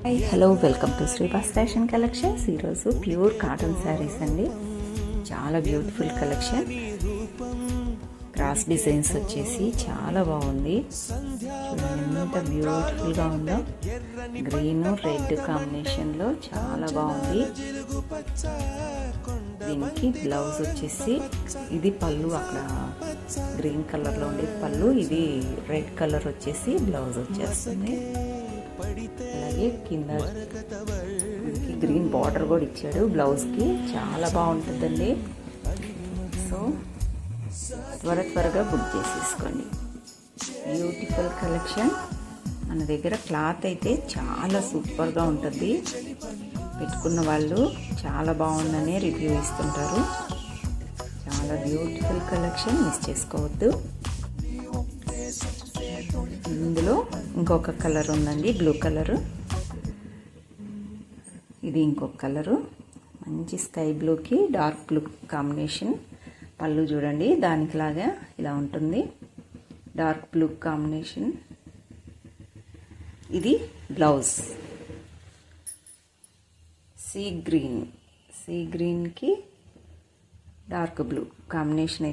Hello, welcome to Srivas fashion collections. ఈరోజు pure cotton saris అండి. చాలా బ్యూటిఫుల్ కలెక్షన్. క్రాస్ డిజైన్స్ వచ్చేసి చాలా బాగుంది. ఎంత బ్యూటిఫుల్గా ఉందో. గ్రీన్ రెడ్ కాంబినేషన్లో చాలా బాగుంది. దీనికి బ్లౌజ్ వచ్చేసి ఇది పళ్ళు, అక్కడ గ్రీన్ కలర్లో ఉండేది పళ్ళు, ఇది రెడ్ కలర్ వచ్చేసి బ్లౌజ్ వచ్చేస్తుంది. అలాగే కింద గ్రీన్ బార్డర్ కూడా ఇచ్చాడు బ్లౌజ్కి. చాలా బాగుంటుందండి. సో త్వరగా బుక్ చేసేసుకోండి. Beautiful collection. మన దగ్గర క్లాత్ అయితే చాలా సూపర్గా ఉంటుంది. పెట్టుకున్న వాళ్ళు చాలా బాగుందనే రివ్యూ ఇస్తుంటారు. చాలా బ్యూటిఫుల్ కలెక్షన్, మిస్ చేసుకోవద్దు. ఇందులో ఇంకొక కలర్ ఉందండి, బ్లూ కలరు. ఇది ఇంకొక కలరు, మంచి స్కై బ్లూకి డార్క్ బ్లూ కాంబినేషన్. పళ్ళు చూడండి, దానికిలాగా ఇలా ఉంటుంది, డార్క్ బ్లూ కాంబినేషన్. ఇది బ్లౌజ్ సీ గ్రీన్కి డార్క్ బ్లూ కాంబినేషన్.